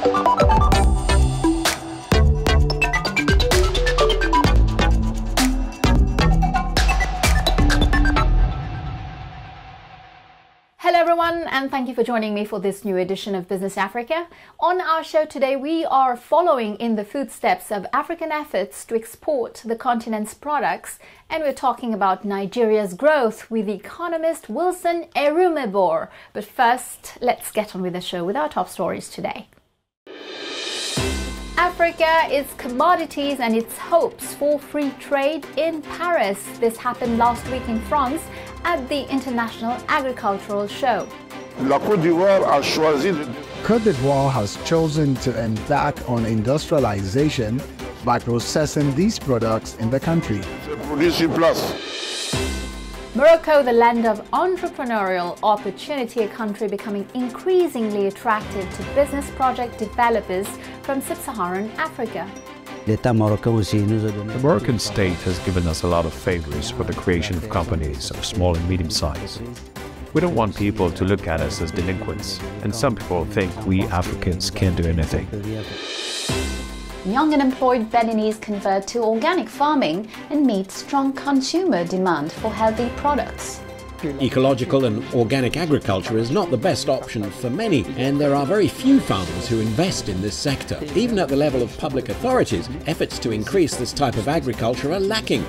Hello everyone, and thank you for joining me for this new edition of Business Africa. On our show today, we are following in the footsteps of African efforts to export the continent's products, and we're talking about Nigeria's growth with the economist Wilson Erumebor. But first, let's get on with the show with our top stories today. Africa, its commodities and its hopes for free trade in Paris. This happened last week in France at the International Agricultural Show. Côte d'Ivoire has chosen to embark on industrialization by processing these products in the country. Morocco, the land of entrepreneurial opportunity, a country becoming increasingly attractive to business project developers from sub-Saharan Africa. The Moroccan state has given us a lot of favors for the creation of companies of small and medium size. We don't want people to look at us as delinquents, and some people think we Africans can't do anything. Young and employed Beninese convert to organic farming and meet strong consumer demand for healthy products. Ecological and organic agriculture is not the best option for many, and there are very few farmers who invest in this sector. Even at the level of public authorities, efforts to increase this type of agriculture are lacking.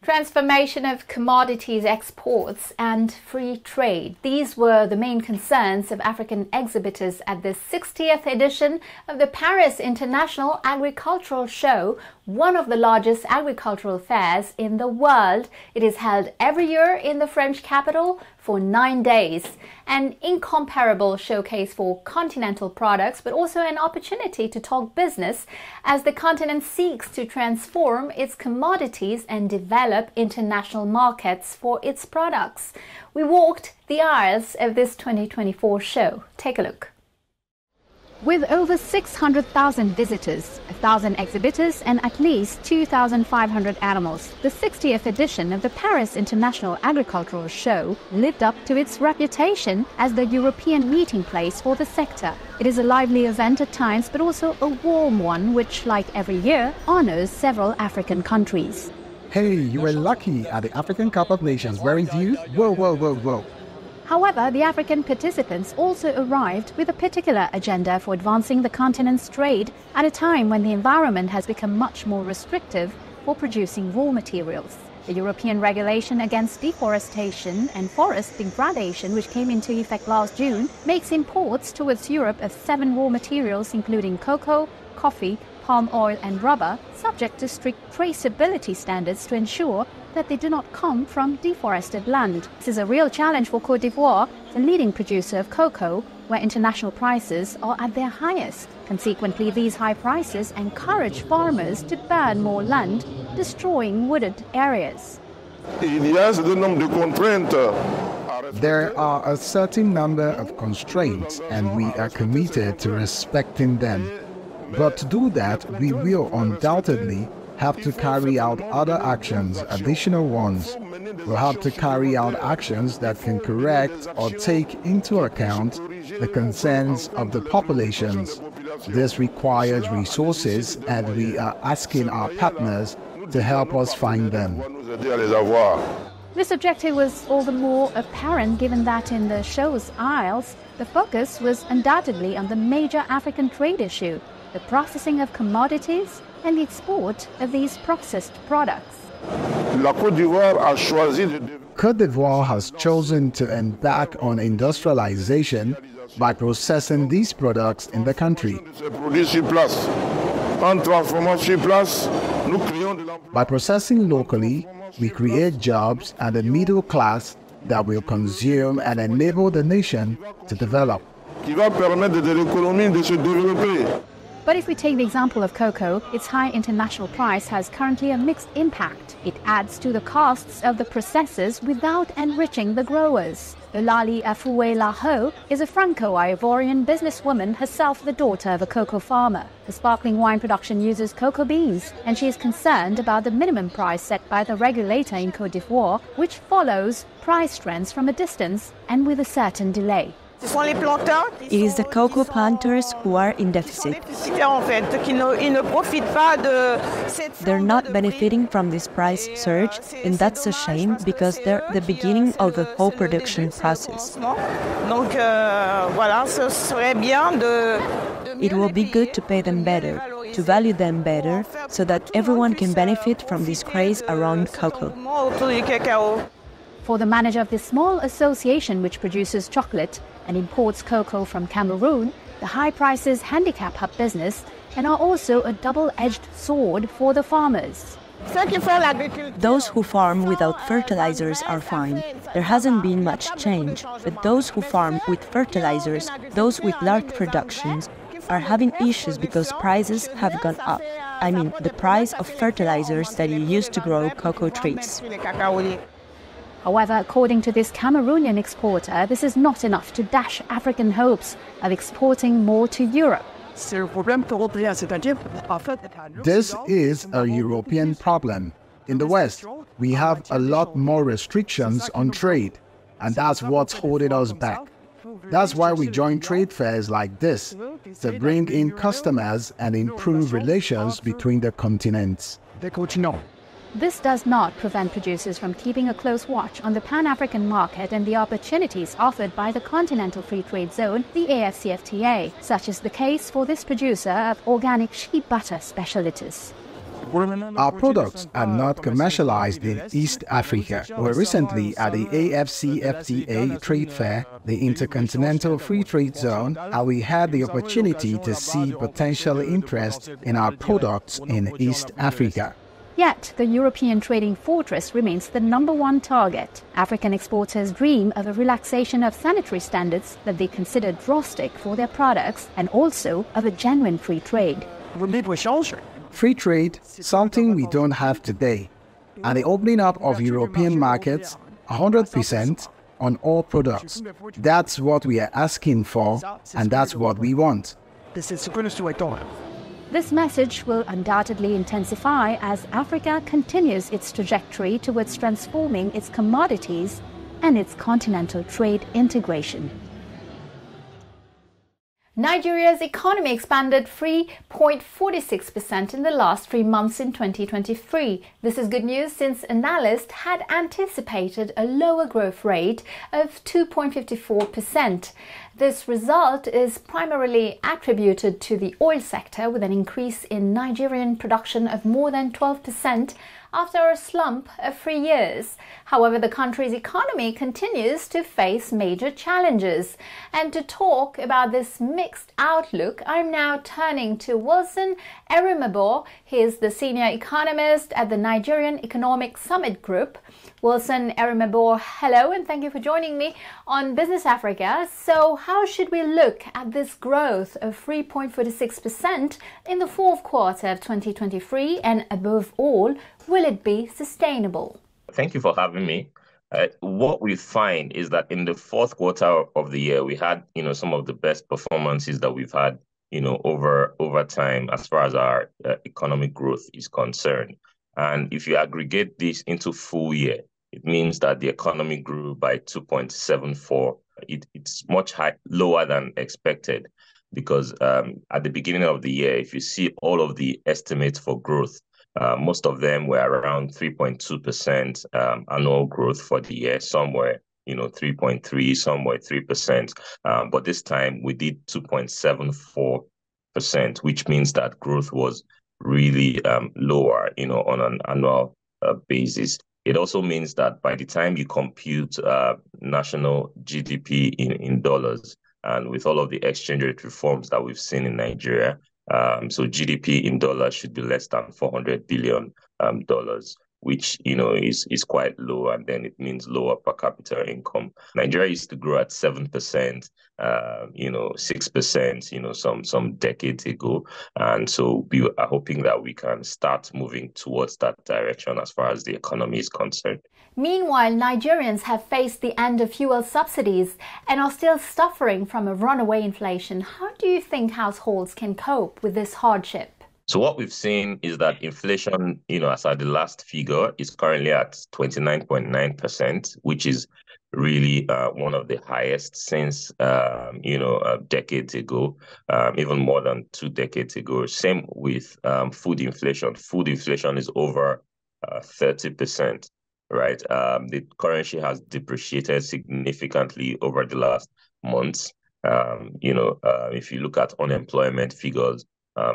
Transformation of commodities exports and free trade. These were the main concerns of African exhibitors at the 60th edition of the Paris International Agricultural Show, one of the largest agricultural fairs in the world. It is held every year in the French capital for 9 days. An incomparable showcase for continental products, but also an opportunity to talk business as the continent seeks to transform its commodities and develop international markets for its products. We walked the aisles of this 2024 show. Take a look. With over 600,000 visitors, 1,000 exhibitors and at least 2,500 animals, the 60th edition of the Paris International Agricultural Show lived up to its reputation as the European meeting place for the sector. It is a lively event at times, but also a warm one which, like every year, honors several African countries. Hey, you were lucky at the African Cup of Nations, weren't you? Whoa, whoa, whoa, whoa. However, the African participants also arrived with a particular agenda for advancing the continent's trade at a time when the environment has become much more restrictive for producing raw materials. The European regulation against deforestation and forest degradation, which came into effect last June, makes imports towards Europe of 7 raw materials including cocoa, coffee, palm oil and rubber, subject to strict traceability standards to ensure that they do not come from deforested land. This is a real challenge for Côte d'Ivoire, the leading producer of cocoa, where international prices are at their highest. Consequently, these high prices encourage farmers to burn more land, destroying wooded areas. There are a certain number of constraints, and we are committed to respecting them. But to do that, we will undoubtedly have to carry out other actions, additional ones. We'll have to carry out actions that can correct or take into account the concerns of the populations. This requires resources, and we are asking our partners to help us find them. This objective was all the more apparent given that in the show's aisles, the focus was undoubtedly on the major African trade issue, the processing of commodities and the export of these processed products. Côte d'Ivoire has chosen to embark on industrialization by processing these products in the country. By processing locally, we create jobs and a middle class that will consume and enable the nation to develop. But if we take the example of cocoa, its high international price has currently a mixed impact. It adds to the costs of the processors without enriching the growers. Eulalie Afoué-Laho is a Franco-Ivorian businesswoman, herself the daughter of a cocoa farmer. The sparkling wine production uses cocoa beans, and she is concerned about the minimum price set by the regulator in Côte d'Ivoire, which follows price trends from a distance and with a certain delay. It is the cocoa planters who are in deficit. They're not benefiting from this price surge, and that's a shame because they're the beginning of the whole production process. It will be good to pay them better, to value them better, so that everyone can benefit from this craze around cocoa. For the manager of this small association which produces chocolate and imports cocoa from Cameroon, the high prices handicap her business and are also a double-edged sword for the farmers. Those who farm without fertilizers are fine. There hasn't been much change, but those who farm with fertilizers, those with large productions, are having issues because prices have gone up. I mean, the price of fertilizers that you use to grow cocoa trees. However, according to this Cameroonian exporter, this is not enough to dash African hopes of exporting more to Europe. This is a European problem. In the West, we have a lot more restrictions on trade, and that's what's holding us back. That's why we join trade fairs like this, to bring in customers and improve relations between the continents. This does not prevent producers from keeping a close watch on the Pan-African market and the opportunities offered by the Continental Free Trade Zone, the AFCFTA, such is the case for this producer of organic sheep butter specialties. Our products are not commercialized in East Africa. We recently at the AFCFTA Trade Fair, the Intercontinental Free Trade Zone, and we had the opportunity to see potential interest in our products in East Africa. Yet, the European trading fortress remains the #1 target. African exporters dream of a relaxation of sanitary standards that they consider drastic for their products and also of a genuine free trade. Free trade, something we don't have today, and the opening up of European markets 100% on all products. That's what we are asking for, and that's what we want. This message will undoubtedly intensify as Africa continues its trajectory towards transforming its commodities and its continental trade integration. Nigeria's economy expanded 3.46% in the last 3 months in 2023. This is good news since analysts had anticipated a lower growth rate of 2.54%. This result is primarily attributed to the oil sector, with an increase in Nigerian production of more than 12% after a slump of 3 years. However, the country's economy continues to face major challenges. And to talk about this mixed outlook, I'm now turning to Wilson Erumebor. He is the senior economist at the Nigerian Economic Summit Group. Wilson Erumebor, hello, and thank you for joining me on Business Africa. So how should we look at this growth of 3.46% in the fourth quarter of 2023, and above all, will it be sustainable? Thank you for having me. What we find is that in the fourth quarter of the year, we had, some of the best performances that we've had, over time as far as our economic growth is concerned. And if you aggregate this into full year, it means that the economy grew by 2.74. It's much lower than expected, because at the beginning of the year, if you see all of the estimates for growth, most of them were around 3.2% annual growth for the year. Some were 3.3, some were 3%. But this time we did 2.74%, which means that growth was really lower, on an annual basis. It also means that by the time you compute national GDP in dollars, and with all of the exchange rate reforms that we've seen in Nigeria, so GDP in dollars should be less than $400 billion, which, is quite low, and then it means lower per capita income. Nigeria used to grow at 7%, 6%, some decades ago. And so we are hoping that we can start moving towards that direction as far as the economy is concerned. Meanwhile, Nigerians have faced the end of fuel subsidies and are still suffering from a runaway inflation. How do you think households can cope with this hardship? So what we've seen is that inflation, as at the last figure, is currently at 29.9%, which is really one of the highest since, decades ago, even more than 2 decades ago. Same with food inflation. Food inflation is over 30%, right? The currency has depreciated significantly over the last months. If you look at unemployment figures,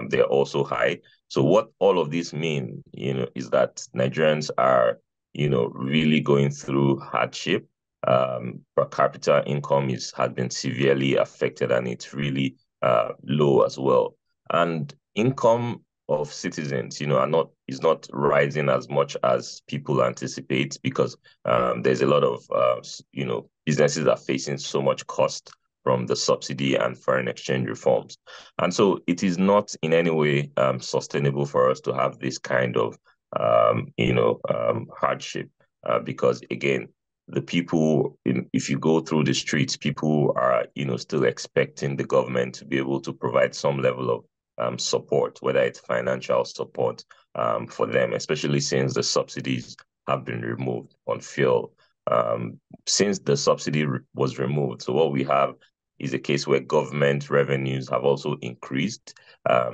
they're also high. So what all of this mean, is that Nigerians are, really going through hardship. Per capita income has been severely affected, and it's really low as well. And income of citizens, is not rising as much as people anticipate, because there's a lot of businesses are facing so much cost from the subsidy and foreign exchange reforms. And so it is not in any way sustainable for us to have this kind of hardship, because again, the people, if you go through the streets, people are, still expecting the government to be able to provide some level of support, whether it's financial support for them, especially since the subsidies have been removed on fuel. Since the subsidy was removed, so what we have is a case where government revenues have also increased.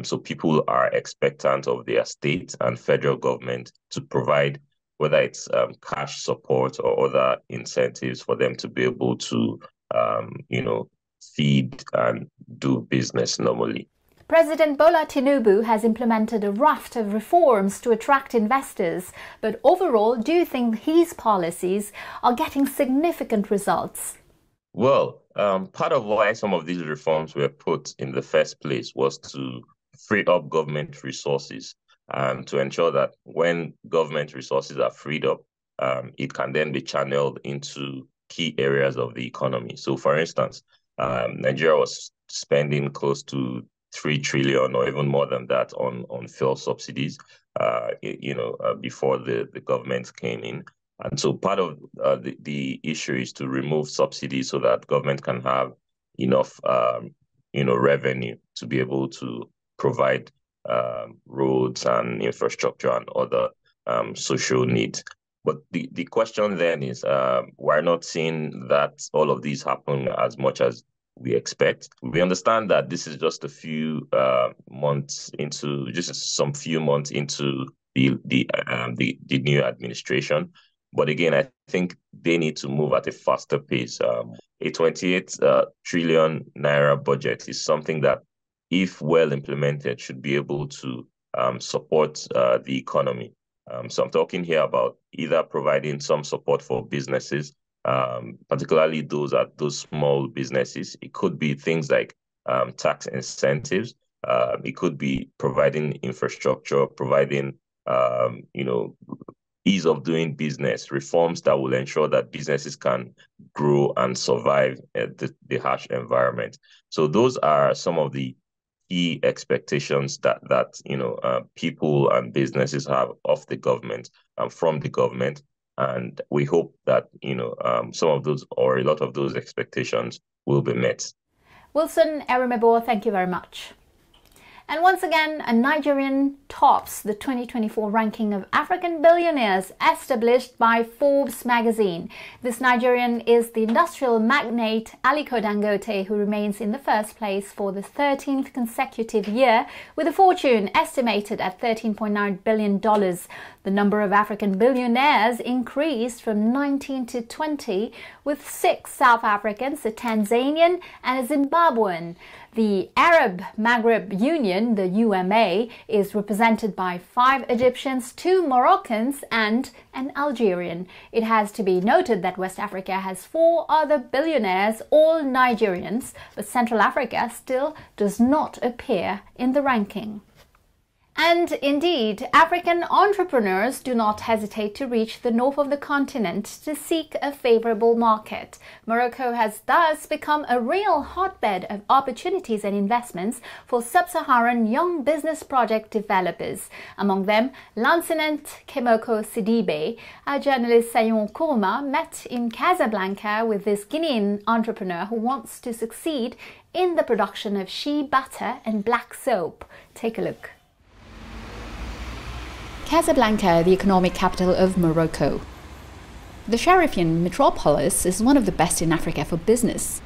So people are expectant of their state and federal government to provide, whether it's cash support or other incentives for them to be able to, feed and do business normally. President Bola Tinubu has implemented a raft of reforms to attract investors, but overall, do you think his policies are getting significant results? Well, part of why some of these reforms were put in the first place was to free up government resources, to ensure that when government resources are freed up, it can then be channeled into key areas of the economy. So, for instance, Nigeria was spending close to 3 trillion or even more than that on fuel subsidies, before the government came in. And so part of the issue is to remove subsidies so that government can have enough, revenue to be able to provide roads and infrastructure and other social needs. But the question then is, we're not seeing that all of these happen as much as we expect. We understand that this is just a few months into the new administration. But again, I think they need to move at a faster pace. A 28 trillion naira budget is something that, if well implemented, should be able to support the economy. So I'm talking here about either providing some support for businesses, particularly those small businesses. It could be things like tax incentives. It could be providing infrastructure, providing ease of doing business, reforms that will ensure that businesses can grow and survive the harsh environment. So those are some of the key expectations that people and businesses have of the government and from the government. And we hope that some of those or a lot of those expectations will be met. Wilson Erumebor, thank you very much. And once again, a Nigerian tops the 2024 ranking of African billionaires established by Forbes magazine. This Nigerian is the industrial magnate Aliko Dangote, who remains in the first place for the 13th consecutive year, with a fortune estimated at $13.9 billion. The number of African billionaires increased from 19 to 20, with 6 South Africans, a Tanzanian and a Zimbabwean. The Arab Maghreb Union, the UMA, is represented by 5 Egyptians, 2 Moroccans and an Algerian. It has to be noted that West Africa has 4 other billionaires, all Nigerians, but Central Africa still does not appear in the ranking. And indeed, African entrepreneurs do not hesitate to reach the north of the continent to seek a favorable market. Morocco has thus become a real hotbed of opportunities and investments for sub-Saharan young business project developers. Among them, Lancinant Kemoko Sidibe. Our journalist Sayon Kourma met in Casablanca with this Guinean entrepreneur who wants to succeed in the production of shea butter and black soap. Take a look. Casablanca, the economic capital of Morocco. The Sharifian metropolis is one of the best in Africa for business.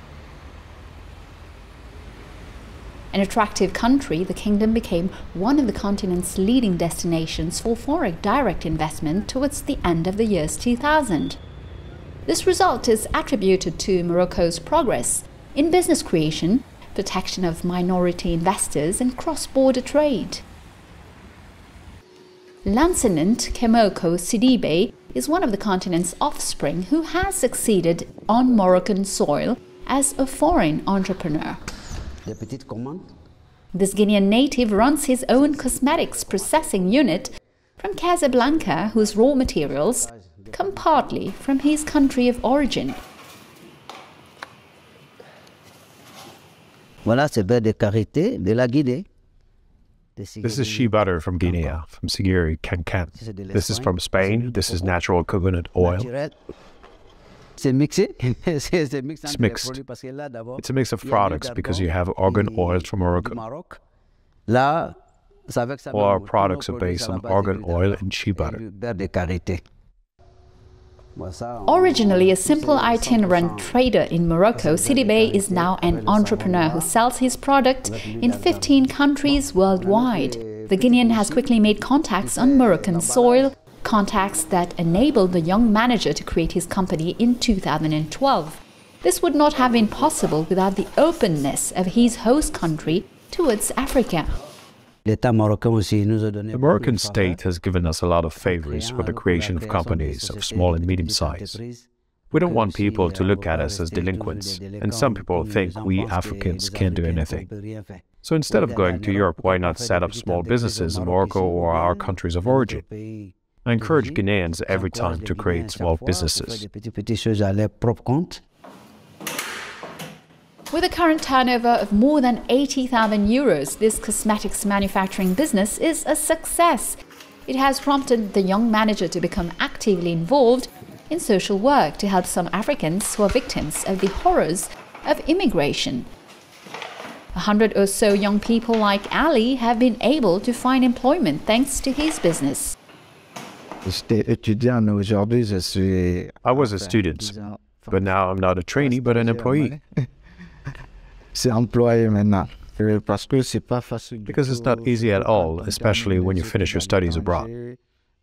An attractive country, the kingdom became one of the continent's leading destinations for foreign direct investment towards the end of the year 2000. This result is attributed to Morocco's progress in business creation, protection of minority investors, and cross-border trade. Lancinant Kemoko Sidibe is one of the continent's offspring who has succeeded on Moroccan soil as a foreign entrepreneur. This Guinean native runs his own cosmetics processing unit from Casablanca, whose raw materials come partly from his country of origin. This is shea butter from Guinea, from Sigiri, Cancan. This is from Spain. This is natural coconut oil. It's mixed. It's a mix of products because you have organ oils from Morocco. All our products are based on organ oil and shea butter. Originally a simple itinerant trader in Morocco, Sidibe is now an entrepreneur who sells his product in 15 countries worldwide. The Guinean has quickly made contacts on Moroccan soil, contacts that enabled the young manager to create his company in 2012. This would not have been possible without the openness of his host country towards Africa. The Moroccan state has given us a lot of favors for the creation of companies of small and medium size. We don't want people to look at us as delinquents, and some people think we Africans can't do anything. So instead of going to Europe, why not set up small businesses in Morocco or our countries of origin? I encourage Guineans every time to create small businesses. With a current turnover of more than 80,000 euros, this cosmetics manufacturing business is a success. It has prompted the young manager to become actively involved in social work to help some Africans who are victims of the horrors of immigration. 100 or so young people like Ali have been able to find employment thanks to his business. I was a student, but now I'm not a trainee but an employee. Because it's not easy at all, especially when you finish your studies abroad.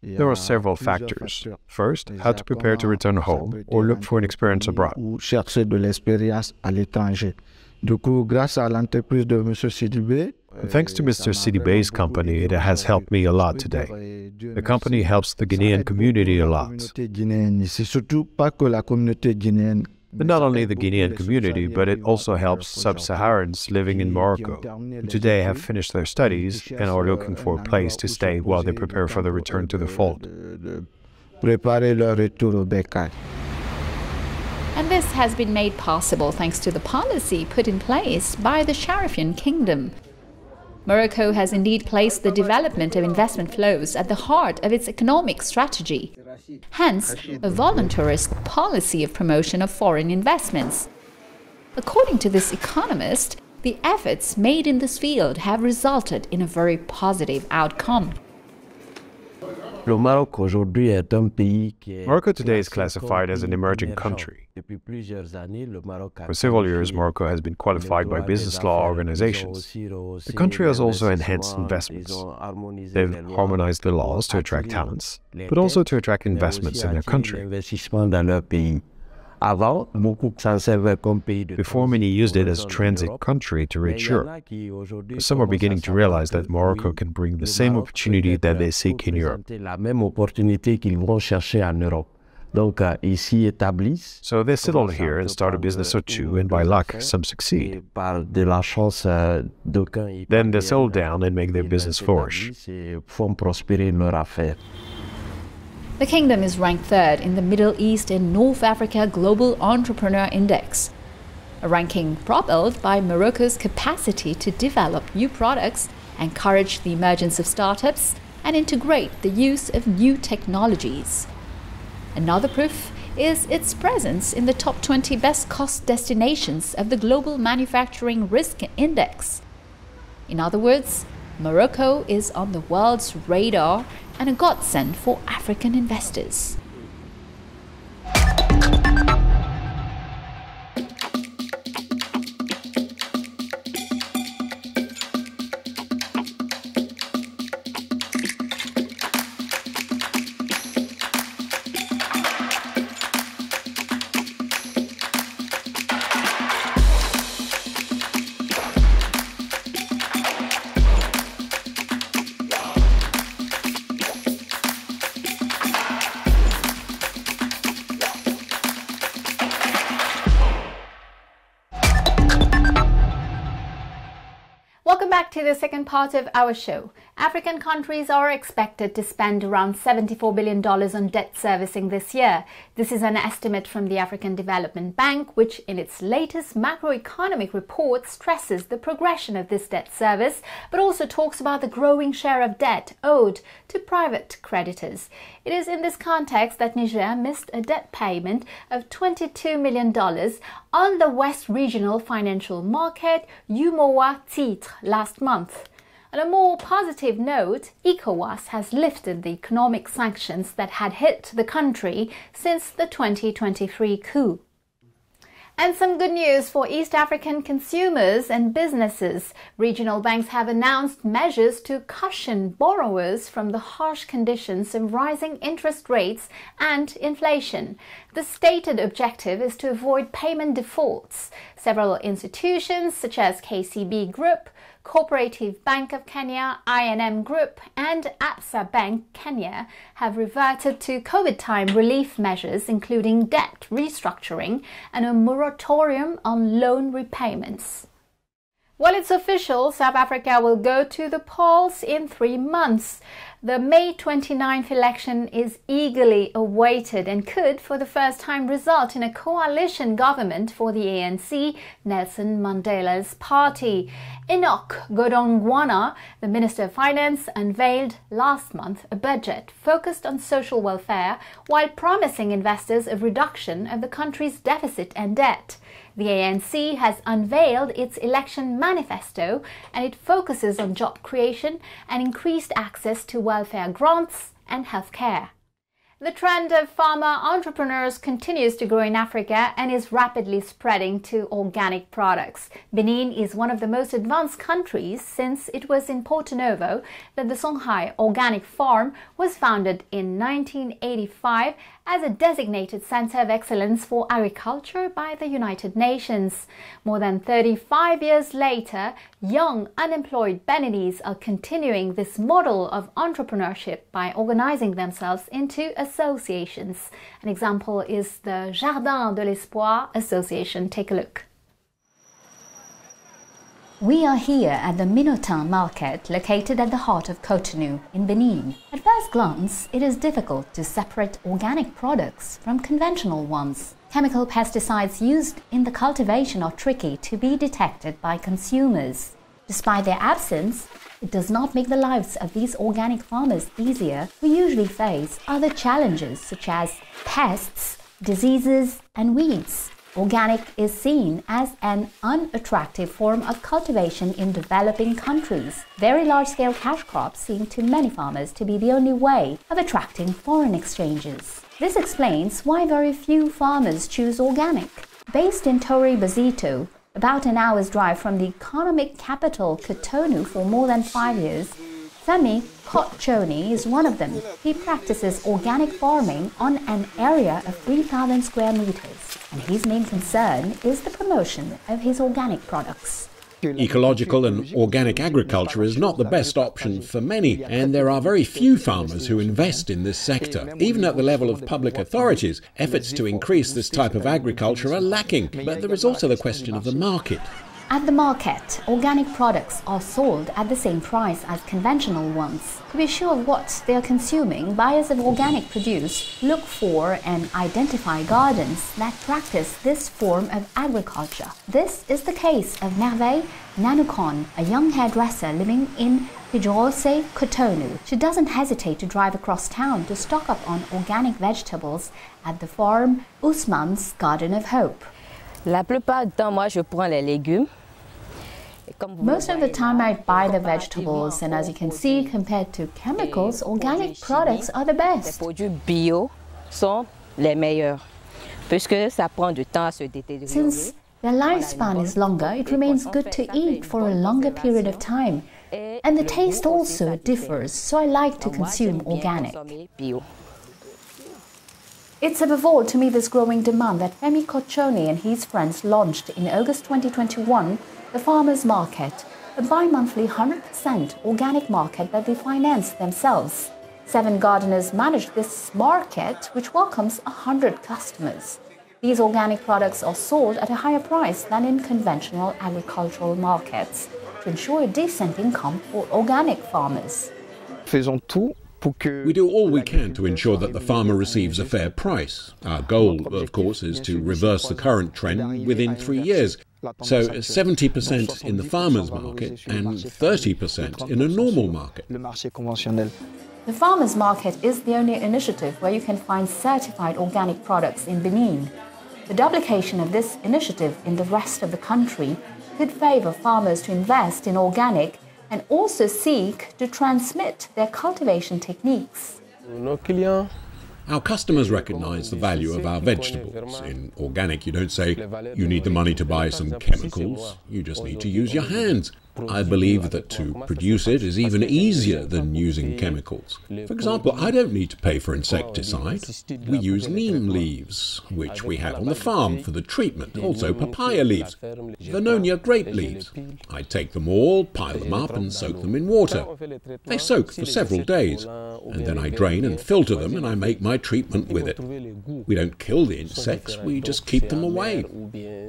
There are several factors. First, how to prepare to return home or look for an experience abroad. Thanks to Mr. Sidibe's company, it has helped me a lot today. The company helps the Guinean community a lot. But not only the Guinean community, but it also helps sub-Saharans living in Morocco, who today have finished their studies and are looking for a place to stay while they prepare for the return to the fold. And this has been made possible thanks to the policy put in place by the Sharifian Kingdom. Morocco has indeed placed the development of investment flows at the heart of its economic strategy, hence a voluntarist policy of promotion of foreign investments. According to this economist, the efforts made in this field have resulted in a very positive outcome. Morocco today is classified as an emerging country. For several years, Morocco has been qualified by business law organizations. The country has also enhanced investments. They've harmonized the laws to attract talents, but also to attract investments in their country. Before, many used it as a transit country to reach Europe. Some are beginning to realize that Morocco can bring the same opportunity that they seek in Europe. So they settle here and start a business or two, and by luck, some succeed. Then they settle down and make their business flourish. The kingdom is ranked third in the Middle East and North Africa Global Entrepreneur Index, a ranking propelled by Morocco's capacity to develop new products, encourage the emergence of startups, and integrate the use of new technologies. Another proof is its presence in the top 20 best cost destinations of the Global Manufacturing Risk Index. In other words, Morocco is on the world's radar and a godsend for African investors. back to the second part of our show. African countries are expected to spend around $74 billion on debt servicing this year. This is an estimate from the African Development Bank, which in its latest macroeconomic report stresses the progression of this debt service, but also talks about the growing share of debt owed to private creditors. It is in this context that Niger missed a debt payment of $22 million on the West Regional Financial Market UMOA titre last month. On a more positive note, ECOWAS has lifted the economic sanctions that had hit the country since the 2023 coup. And some good news for East African consumers and businesses. Regional banks have announced measures to cushion borrowers from the harsh conditions of rising interest rates and inflation. The stated objective is to avoid payment defaults. Several institutions such as KCB Group, Cooperative Bank of Kenya, I&M Group and Absa Bank Kenya have reverted to COVID-time relief measures, including debt restructuring and a moratorium on loan repayments. Well, it's official, South Africa will go to the polls in 3 months. The May 29th election is eagerly awaited and could, for the first time, result in a coalition government for the ANC, Nelson Mandela's party. Enoch Godongwana, the Minister of Finance, unveiled last month a budget focused on social welfare while promising investors a reduction of the country's deficit and debt. The ANC has unveiled its election manifesto, and it focuses on job creation and increased access to welfare grants and healthcare. The trend of farmer entrepreneurs continues to grow in Africa and is rapidly spreading to organic products. Benin is one of the most advanced countries since it was in Porto Novo that the Songhai Organic Farm was founded in 1985 as a designated center of excellence for agriculture by the United Nations. More than 35 years later, young unemployed Beninese are continuing this model of entrepreneurship by organizing themselves into associations. An example is the Jardin de l'Espoir Association. Take a look. We are here at the Minotin market, located at the heart of Cotonou in Benin. At first glance, it is difficult to separate organic products from conventional ones. Chemical pesticides used in the cultivation are tricky to be detected by consumers. Despite their absence, it does not make the lives of these organic farmers easier, who usually face other challenges such as pests, diseases, and weeds. Organic is seen as an unattractive form of cultivation in developing countries. Very large-scale cash crops seem to many farmers to be the only way of attracting foreign exchanges. This explains why very few farmers choose organic. Based in Tori Bazito, about an hour's drive from the economic capital Cotonou for more than 5 years, Femi Kotchoni is one of them. He practices organic farming on an area of 3,000 square meters, and his main concern is the promotion of his organic products. Ecological and organic agriculture is not the best option for many, and there are very few farmers who invest in this sector. Even at the level of public authorities, efforts to increase this type of agriculture are lacking, but there is also the question of the market. At the market, organic products are sold at the same price as conventional ones. To be sure of what they are consuming, buyers of organic produce look for and identify gardens that practice this form of agriculture. This is the case of Merveille Nanukon, a young hairdresser living in Pijorose, Cotonou. She doesn't hesitate to drive across town to stock up on organic vegetables at the farm Ousmane's Garden of Hope. La plupart du temps, moi, je prends les légumes. Most of the time I buy the vegetables, and as you can see, compared to chemicals, organic products are the best. Les produits bio sont les meilleurs, puisque ça prend du temps à se détériorer. Since their lifespan is longer, it remains good to eat for a longer period of time. And the taste also differs, so I like to consume organic. It's above all to meet this growing demand that Femi Kotchoni and his friends launched in August 2021 the Farmers Market, a bi-monthly 100% organic market that they finance themselves. 7 gardeners manage this market, which welcomes 100 customers. These organic products are sold at a higher price than in conventional agricultural markets. to ensure a decent income for organic farmers. We do all we can to ensure that the farmer receives a fair price. Our goal, of course, is to reverse the current trend within 3 years. So 70% in the farmer's market and 30% in a normal market. The farmer's market is the only initiative where you can find certified organic products in Benin. The duplication of this initiative in the rest of the country could favour farmers to invest in organic and also seek to transmit their cultivation techniques. Our customers recognise the value of our vegetables. In organic, you don't say, you need the money to buy some chemicals, you just need to use your hands. I believe that to produce it is even easier than using chemicals. For example, I don't need to pay for insecticide. We use neem leaves, which we have on the farm for the treatment, also papaya leaves, Vernonia grape leaves. I take them all, pile them up and soak them in water. They soak for several days, and then I drain and filter them and I make my treatment with it. We don't kill the insects, we just keep them away.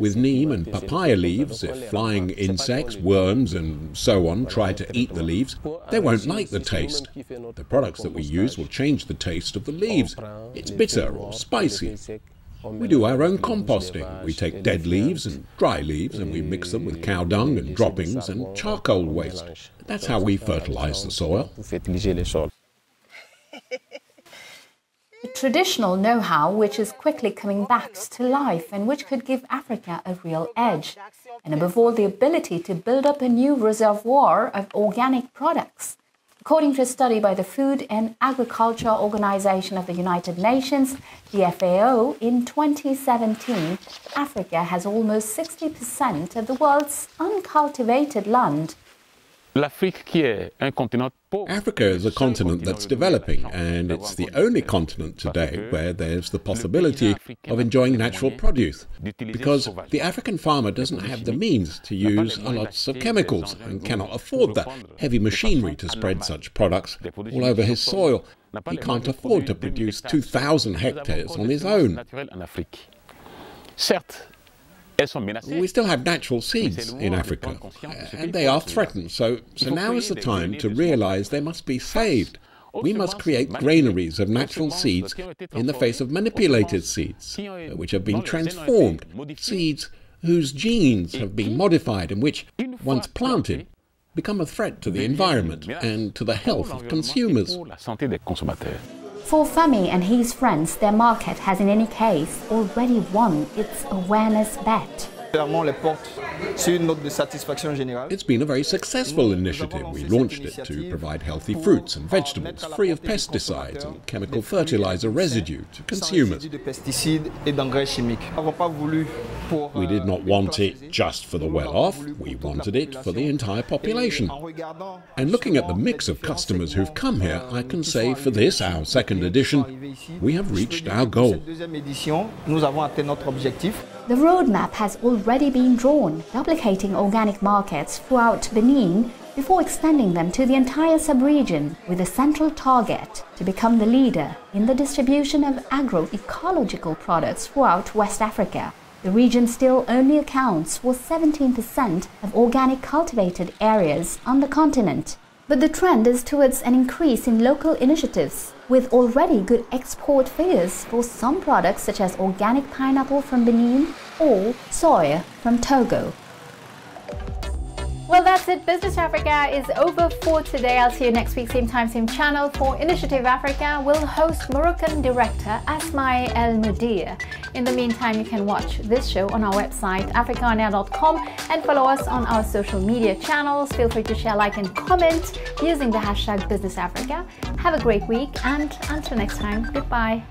With neem and papaya leaves, if flying insects, worms and so on try to eat the leaves, they won't like the taste. The products that we use will change the taste of the leaves. It's bitter or spicy. We do our own composting. We take dead leaves and dry leaves and we mix them with cow dung and droppings and charcoal waste. That's how we fertilize the soil. A traditional know-how which is quickly coming back to life and which could give Africa a real edge, and above all the ability to build up a new reservoir of organic products. According to a study by the Food and Agriculture Organization of the United Nations, the FAO, in 2017, Africa has almost 60% of the world's uncultivated land. Africa is a continent that's developing, and it's the only continent today where there's the possibility of enjoying natural produce, because the African farmer doesn't have the means to use lots of chemicals and cannot afford the heavy machinery to spread such products all over his soil. He can't afford to produce 2,000 hectares on his own. We still have natural seeds in Africa, and they are threatened, so now is the time to realize they must be saved. We must create granaries of natural seeds in the face of manipulated seeds, which have been transformed, seeds whose genes have been modified and which, once planted, become a threat to the environment and to the health of consumers. For Femi and his friends, their market has in any case already won its awareness bet. It's been a very successful initiative. We launched it to provide healthy fruits and vegetables free of pesticides and chemical fertilizer residue to consumers. We did not want it just for the well-off, we wanted it for the entire population. And looking at the mix of customers who've come here, I can say for this, our second edition, we have reached our goal. The roadmap has already been drawn, duplicating organic markets throughout Benin before extending them to the entire sub-region, with a central target to become the leader in the distribution of agroecological products throughout West Africa. The region still only accounts for 17% of organic cultivated areas on the continent. But the trend is towards an increase in local initiatives, with already good export figures for some products such as organic pineapple from Benin or soy from Togo. Well, that's it. Business Africa is over for today. I'll see you next week, same time, same channel. For Initiative Africa, we'll host Moroccan director Asmae El Mudir. In the meantime, you can watch this show on our website, africanair.com, and follow us on our social media channels. Feel free to share, like, and comment using the hashtag Business Africa. Have a great week, and until next time, goodbye.